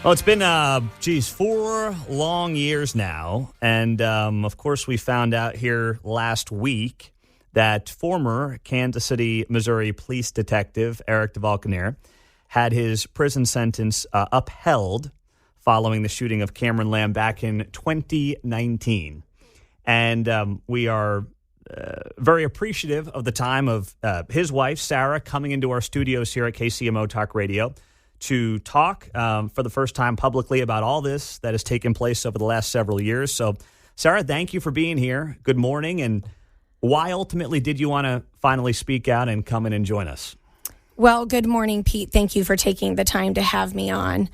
Well, it's been, 4 long years now. And, of course, we found out here last week that former Kansas City, Missouri police detective Eric DeValkenaere had his prison sentence upheld following the shooting of Cameron Lamb back in 2019. And we are very appreciative of the time of his wife, Sarah, coming into our studios here at KCMO Talk Radio to talk for the first time publicly about all this that has taken place over the last several years. So, Sarah, thank you for being here. Good morning. And why ultimately did you want to finally speak out and come in and join us? Well, good morning, Pete. Thank you for taking the time to have me on.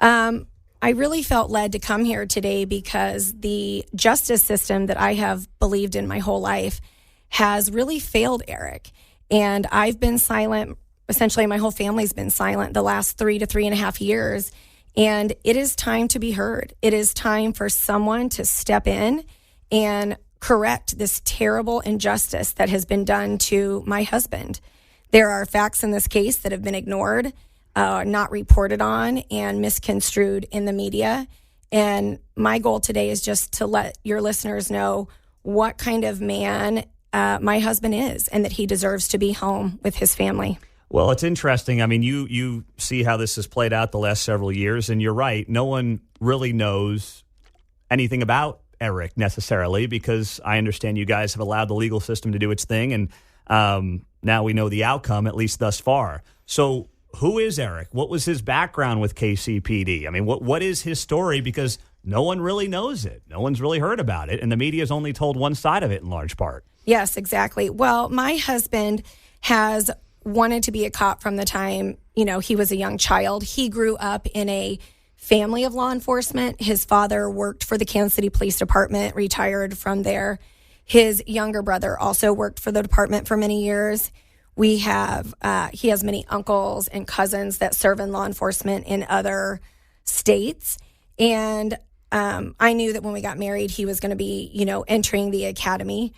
I really felt led to come here today because the justice system that I have believed in my whole life has really failed Eric. And I've been silent. Essentially, my whole family's been silent the last 3 to 3.5 years. And it is time to be heard. It is time for someone to step in and correct this terrible injustice that has been done to my husband. There are facts in this case that have been ignored, not reported on, and misconstrued in the media. And my goal today is just to let your listeners know what kind of man my husband is and that he deserves to be home with his family. Well, it's interesting. I mean, you see how this has played out the last several years, and you're right. No one really knows anything about Eric necessarily because I understand you guys have allowed the legal system to do its thing, and now we know the outcome, at least thus far. So who is Eric? What was his background with KCPD? I mean, what is his story? Because no one really knows it. No one's really heard about it, and the media's only told one side of it in large part. Yes, exactly. Well, my husband has wanted to be a cop from the time, he was a young child. He grew up in a family of law enforcement. His father worked for the Kansas City Police Department, retired from there. His younger brother also worked for the department for many years. He has many uncles and cousins that serve in law enforcement in other states. And I knew that when we got married, he was going to be, entering the academy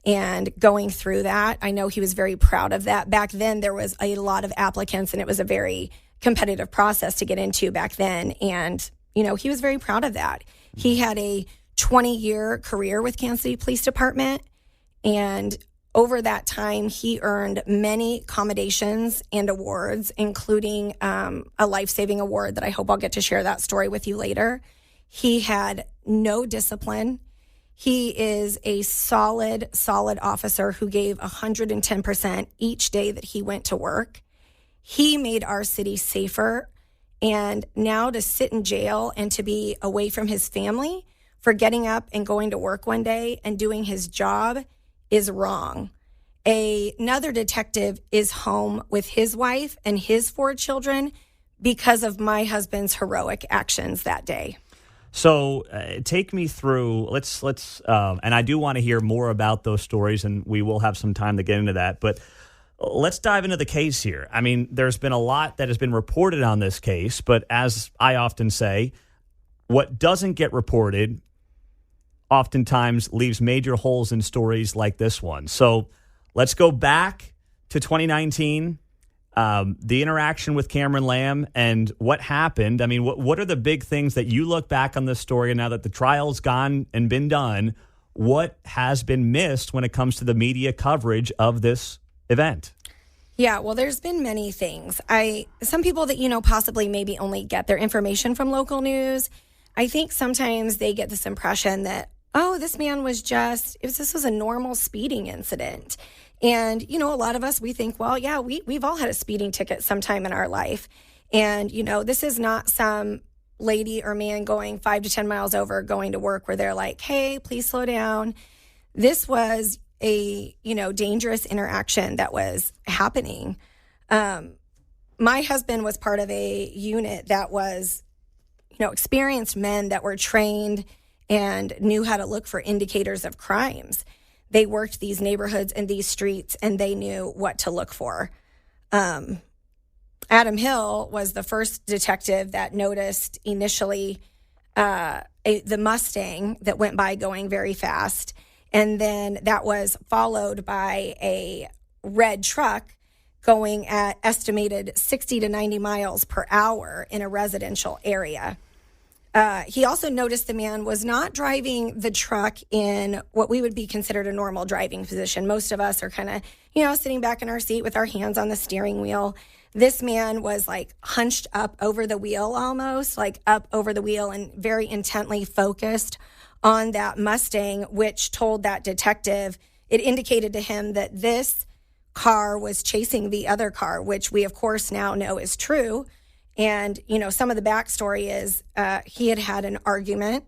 and going through that. I know he was very proud of that. Back then, there was a lot of applicants, and it was a very competitive process to get into back then. And, he was very proud of that. He had a 20-year career with Kansas City Police Department, and over that time, he earned many commendations and awards, including a life-saving award that I hope I'll get to share that story with you later. He had no discipline. He is a solid officer who gave 110% each day that he went to work. He made our city safer. And now to sit in jail and to be away from his family for getting up and going to work one day and doing his job is wrong. Another detective is home with his wife and his 4 children because of my husband's heroic actions that day. So take me through, let's and I do want to hear more about those stories, and we will have some time to get into that. But let's dive into the case here. I mean, there's been a lot that has been reported on this case, but as I often say, what doesn't get reported oftentimes leaves major holes in stories like this one. So let's go back to 2019. The interaction with Cameron Lamb and what happened. I mean, what are the big things that you look back on this story, and now that the trial's gone and been done, what has been missed when it comes to the media coverage of this event? Yeah, well, there's been many things. Some people that, possibly maybe only get their information from local news, I think sometimes they get this impression that, this man was this was a normal speeding incident. And, a lot of us, we think, well, yeah, we've all had a speeding ticket sometime in our life. And, this is not some lady or man going 5 to 10 miles over going to work where they're like, hey, please slow down. This was a, dangerous interaction that was happening. My husband was part of a unit that was, experienced men that were trained and knew how to look for indicators of crimes. They worked these neighborhoods and these streets, and they knew what to look for. Adam Hill was the first detective that noticed initially the Mustang that went by going very fast. And then that was followed by a red truck going at estimated 60 to 90 miles per hour in a residential area. He also noticed the man was not driving the truck in what we would be considered a normal driving position. Most of us are kind of, sitting back in our seat with our hands on the steering wheel. This man was like hunched up over the wheel, almost like up over the wheel, and very intently focused on that Mustang, which told that detective, it indicated to him that this car was chasing the other car, which we of course now know is true. And, some of the backstory is he had an argument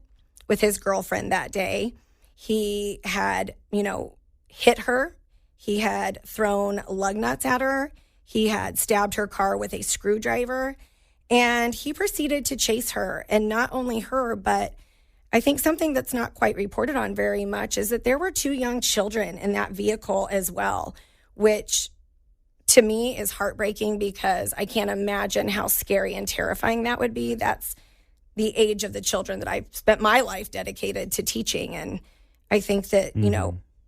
with his girlfriend that day. He had, hit her. He had thrown lug nuts at her. He had stabbed her car with a screwdriver. And he proceeded to chase her. And not only her, but I think something that's not quite reported on very much is that there were 2 young children in that vehicle as well, which to me is heartbreaking because I can't imagine how scary and terrifying that would be. That's the age of the children that I've spent my life dedicated to teaching. And I think that,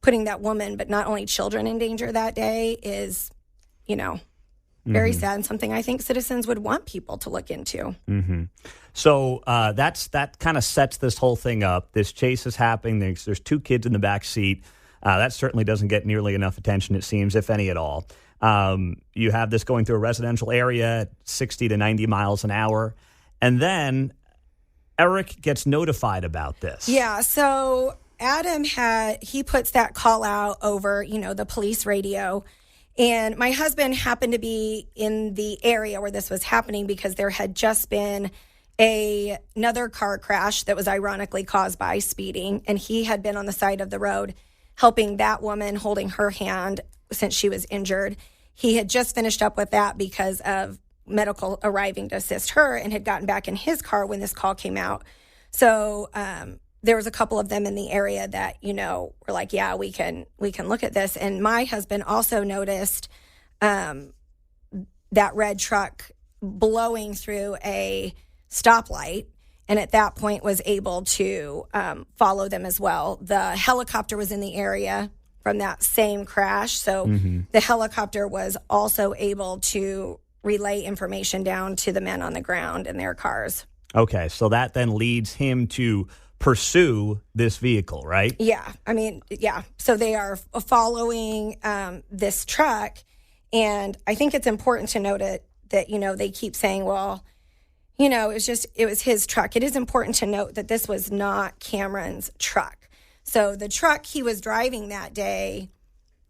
putting that woman, but not only children, in danger that day is, very sad, and something I think citizens would want people to look into. Mm-hmm. So that kind of sets this whole thing up. This chase is happening. There's 2 kids in the back seat. That certainly doesn't get nearly enough attention, it seems, if any at all. You have this going through a residential area at 60 to 90 miles an hour. And then Eric gets notified about this. Yeah. So Adam he puts that call out over, the police radio. And my husband happened to be in the area where this was happening because there had just been another car crash that was ironically caused by speeding. And he had been on the side of the road helping that woman, holding her hand since she was injured. He had just finished up with that because of medical arriving to assist her, and had gotten back in his car when this call came out. So there was a couple of them in the area that, were like, yeah, we can look at this. And my husband also noticed that red truck blowing through a stoplight, and at that point was able to follow them as well. The helicopter was in the area from that same crash. So the helicopter was also able to relay information down to the men on the ground in their cars. Okay, so that then leads him to pursue this vehicle, right? Yeah, yeah. So they are following this truck, and I think it's important to note that they keep saying, well, it was his truck. It is important to note that this was not Cameron's truck. So the truck he was driving that day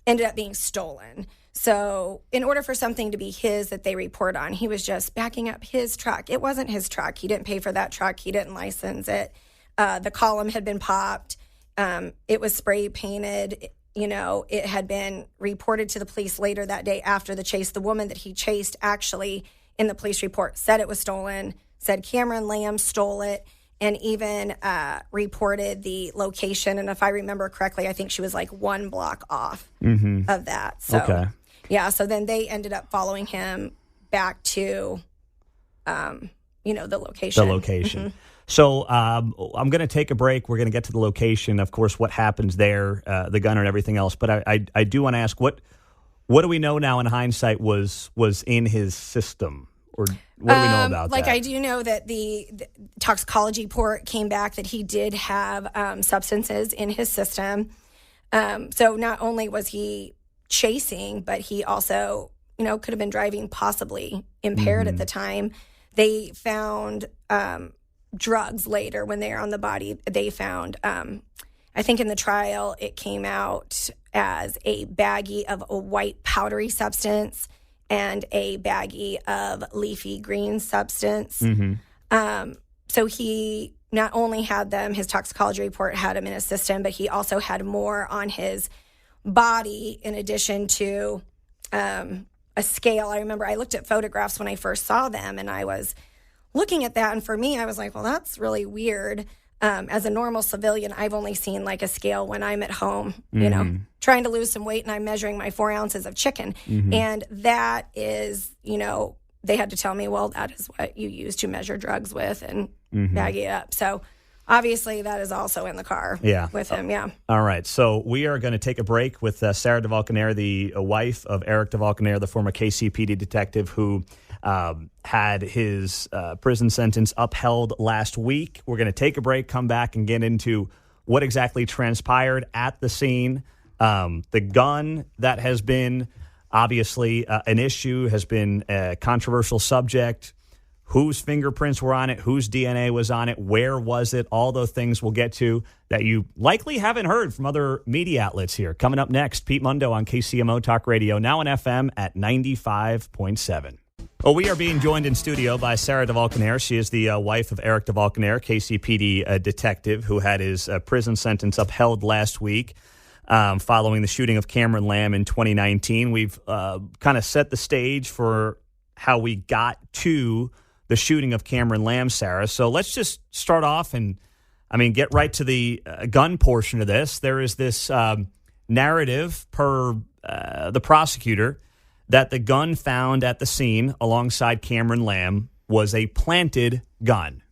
ended up being stolen. So in order for something to be his that they report on, he was just backing up his truck. It wasn't his truck. He didn't pay for that truck. He didn't license it. The column had been popped. It was spray painted. It had been reported to the police later that day after the chase. The woman that he chased actually in the police report said it was stolen, said Cameron Lamb stole it, and even reported the location. And if I remember correctly, I think she was like 1 block off of that. So, okay. Yeah, so then they ended up following him back to, the location. The location. So I'm going to take a break. We're going to get to the location, of course, what happens there, the gunner and everything else. But I do want to ask, what do we know now in hindsight was in his system? Or what do we know about that? I do know that the toxicology report came back that he did have substances in his system. So not only was he chasing, but he also, could have been driving possibly impaired at the time. They found drugs later when they were on the body. They found, I think in the trial, it came out as a baggie of a white powdery substance and a baggie of leafy green substance. So he not only had them, his toxicology report had him in his system, but he also had more on his body in addition to a scale. I remember I looked at photographs when I first saw them, and I was looking at that. And for me, I was like, well, that's really weird. As a normal civilian, I've only seen like a scale when I'm at home, trying to lose some weight, and I'm measuring my 4 ounces of chicken. And that is, they had to tell me, well, that is what you use to measure drugs with and bag it up. So Obviously, that is also in the car with him, All right, so we are going to take a break with Sarah DeValkenaere, the wife of Eric DeValkenaere, the former KCPD detective who had his prison sentence upheld last week. We're going to take a break, come back, and get into what exactly transpired at the scene. The gun that has been obviously an issue, has been a controversial subject. Whose fingerprints were on it, whose DNA was on it, where was it, all those things we'll get to that you likely haven't heard from other media outlets here. Coming up next, Pete Mundo on KCMO Talk Radio, now on FM at 95.7. Well, we are being joined in studio by Sarah DeValkenaere. She is the wife of Eric DeValkenaere, KCPD detective, who had his prison sentence upheld last week following the shooting of Cameron Lamb in 2019. We've kind of set the stage for how we got to the shooting of Cameron Lamb, Sarah. So let's just start off and, get right to the gun portion of this. There is this narrative per the prosecutor that the gun found at the scene alongside Cameron Lamb was a planted gun.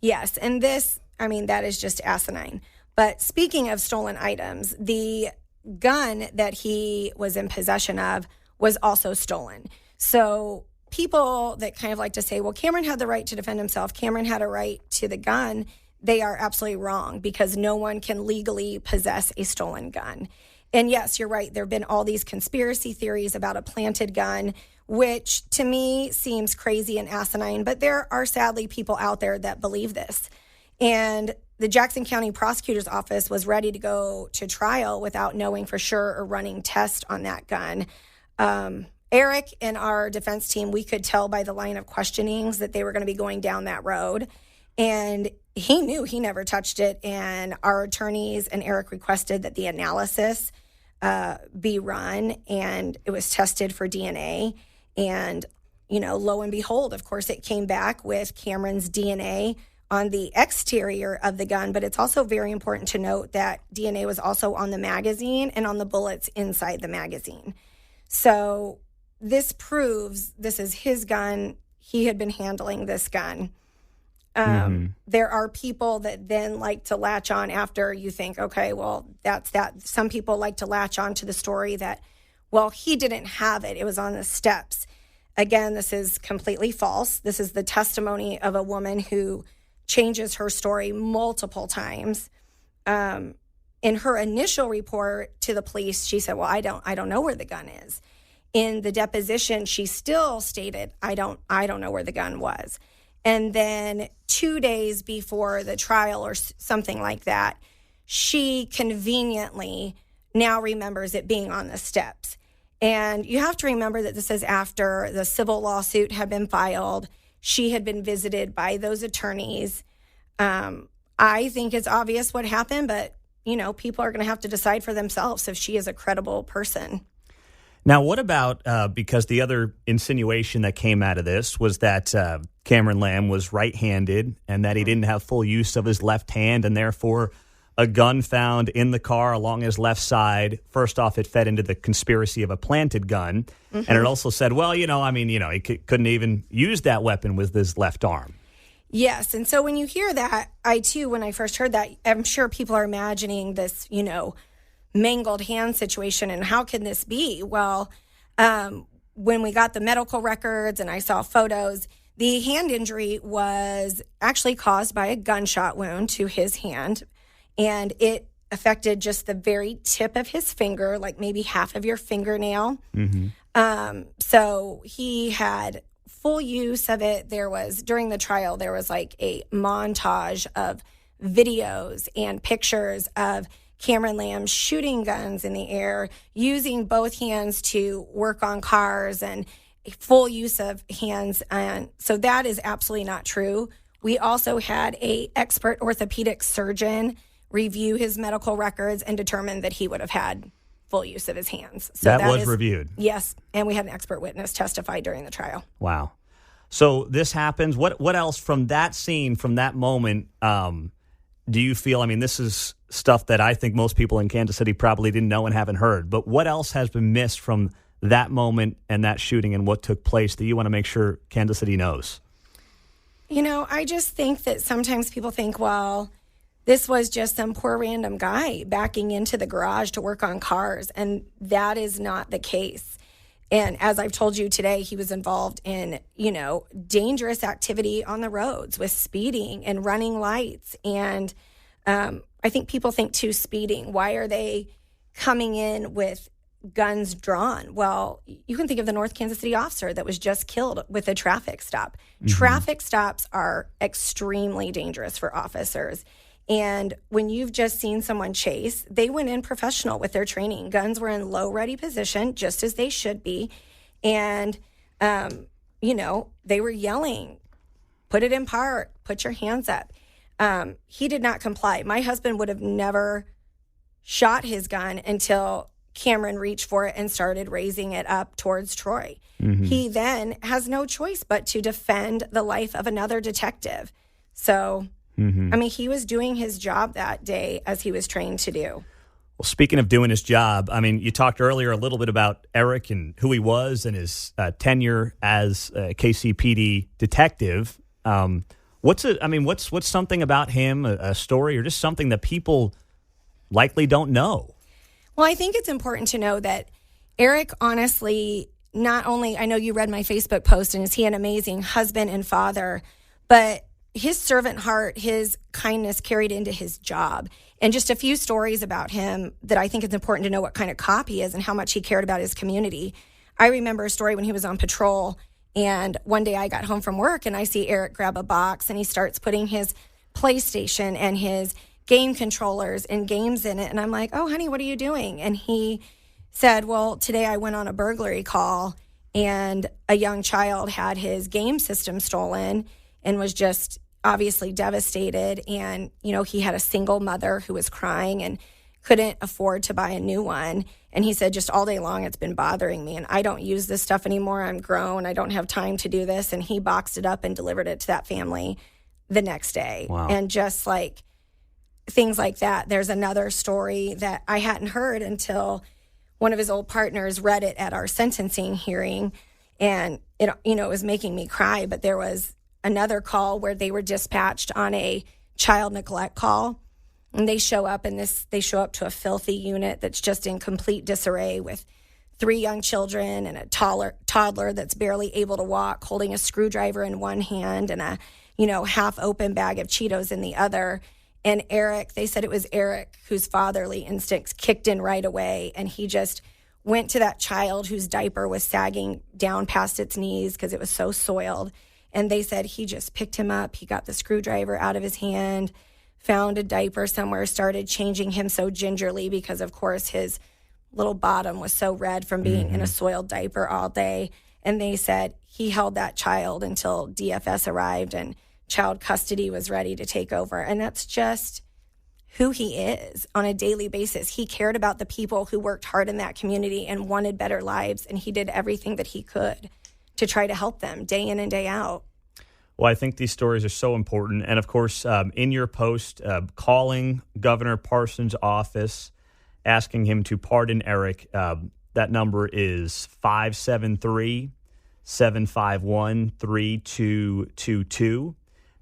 Yes, and this, that is just asinine. But speaking of stolen items, the gun that he was in possession of was also stolen. So people that kind of like to say, well, Cameron had the right to defend himself, Cameron had a right to the gun, they are absolutely wrong because no one can legally possess a stolen gun. And yes, you're right. There have been all these conspiracy theories about a planted gun, which to me seems crazy and asinine, but there are sadly people out there that believe this. And the Jackson County Prosecutor's Office was ready to go to trial without knowing for sure or running tests on that gun. Eric and our defense team, we could tell by the line of questionings that they were going to be going down that road. And he knew he never touched it. And our attorneys and Eric requested that the analysis be run, and it was tested for DNA. And, lo and behold, of course, it came back with Cameron's DNA on the exterior of the gun. But it's also very important to note that DNA was also on the magazine and on the bullets inside the magazine. So this proves this is his gun. He had been handling this gun. There are people that then like to latch on after you think, okay, well, that's that. Some people like to latch on to the story that, well, he didn't have it. It was on the steps. Again, this is completely false. This is the testimony of a woman who changes her story multiple times. In her initial report to the police, she said, well, I don't know where the gun is. In the deposition, she still stated, I don't know where the gun was. And then 2 days before the trial or something like that, she conveniently now remembers it being on the steps. And you have to remember that this is after the civil lawsuit had been filed. She had been visited by those attorneys. I think it's obvious what happened, but, people are going to have to decide for themselves if she is a credible person. Now, what about, because the other insinuation that came out of this was that Cameron Lamb was right-handed and that he didn't have full use of his left hand, and therefore a gun found in the car along his left side. First off, it fed into the conspiracy of a planted gun. And it also said, well, he couldn't even use that weapon with his left arm. Yes. And so when you hear that, when I first heard that, I'm sure people are imagining this, mangled hand situation. And how can this be? Well, when we got the medical records and I saw photos, the hand injury was actually caused by a gunshot wound to his hand. And it affected just the very tip of his finger, like maybe half of your fingernail. So he had full use of it. During the trial, there was like a montage of videos and pictures of Cameron Lamb shooting guns in the air, using both hands to work on cars, and full use of hands. And so that is absolutely not true. We also had an expert orthopedic surgeon review his medical records and determine that he would have had full use of his hands. So that was reviewed. Yes, and we had an expert witness testify during the trial. Wow. So this happens. What else from that scene, from that moment, do you feel, this is stuff that I think most people in Kansas City probably didn't know and haven't heard, but what else has been missed from that moment and that shooting and what took place that you want to make sure Kansas City knows? I just think that sometimes people think, well, this was just some poor random guy backing into the garage to work on cars. And that is not the case. And as I've told you today, he was involved in, dangerous activity on the roads with speeding and running lights. And I think people think too speeding. Why are they coming in with guns drawn? Well, you can think of the North Kansas City officer that was just killed with a traffic stop. Mm-hmm. Traffic stops are extremely dangerous for officers. And when you've just seen someone chase, they went in professional with their training. Guns were in low ready position, just as they should be. And, they were yelling, put it in park, put your hands up. He did not comply. My husband would have never shot his gun until Cameron reached for it and started raising it up towards Troy. Mm-hmm. He then has no choice but to defend the life of another detective. So, he was doing his job that day as he was trained to do. Well, speaking of doing his job, you talked earlier a little bit about Eric and who he was and his tenure as a KCPD detective. What's something about him, a story, or just something that people likely don't know? Well, I think it's important to know that Eric, honestly, not only, I know you read my Facebook post, and is he an amazing husband and father, but his servant heart, his kindness carried into his job. And just a few stories about him that I think it's important to know what kind of cop he is and how much he cared about his community. I remember a story when he was on patrol, and one day I got home from work and I see Eric grab a box and he starts putting his PlayStation and his game controllers and games in it. And I'm like, oh, honey, what are you doing? And he said, well, today I went on a burglary call and a young child had his game system stolen and was just obviously devastated. And, he had a single mother who was crying and couldn't afford to buy a new one. And he said, just all day long, it's been bothering me. And I don't use this stuff anymore. I'm grown. I don't have time to do this. And he boxed it up and delivered it to that family the next day. Wow. And just like things like that. There's another story that I hadn't heard until one of his old partners read it at our sentencing hearing. And it was making me cry. But there was another call where they were dispatched on a child neglect call. And they show up to a filthy unit that's just in complete disarray with 3 young children and a toddler that's barely able to walk, holding a screwdriver in one hand and a, half open bag of Cheetos in the other. And Eric, they said it was Eric whose fatherly instincts kicked in right away. And he just went to that child whose diaper was sagging down past its knees because it was so soiled. And they said he just picked him up. He got the screwdriver out of his hand, found a diaper somewhere, started changing him so gingerly because, of course, his little bottom was so red from being in a soiled diaper all day. And they said he held that child until DFS arrived and child custody was ready to take over. And that's just who he is on a daily basis. He cared about the people who worked hard in that community and wanted better lives. And he did everything that he could to try to help them day in and day out. Well, I think these stories are so important. And, of course, in your post, calling Governor Parsons' office, asking him to pardon Eric, that number is 573-751-3222.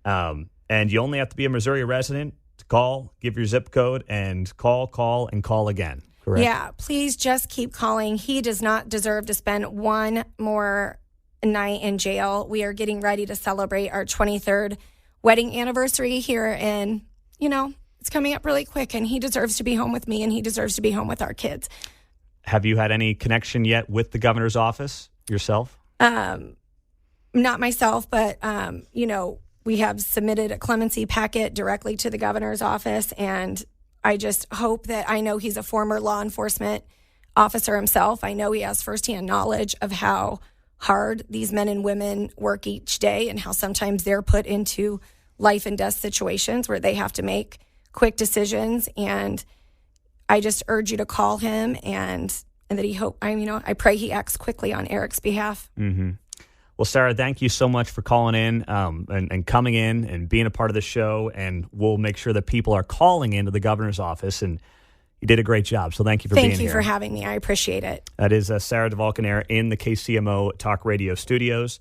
And you only have to be a Missouri resident to call, give your zip code, and call, and call again. Correct? Yeah, please just keep calling. He does not deserve to spend one more night in jail. We are getting ready to celebrate our 23rd wedding anniversary here, and it's coming up really quick, and he deserves to be home with me, and he deserves to be home with our kids. Have you had any connection yet with the governor's office yourself? Not myself, but we have submitted a clemency packet directly to the governor's office, and I just hope that, I know he's a former law enforcement officer himself. I know he has firsthand knowledge of how hard these men and women work each day and how sometimes they're put into life and death situations where they have to make quick decisions. And I just urge you to call him and that I pray he acts quickly on Eric's behalf. Mm-hmm. Well, Sarah, thank you so much for calling in and coming in and being a part of the show. And we'll make sure that people are calling into the governor's office. And you did a great job. So thank you for being here. Thank you for having me. I appreciate it. That is Sarah DeValkenaere in the KCMO Talk Radio studios.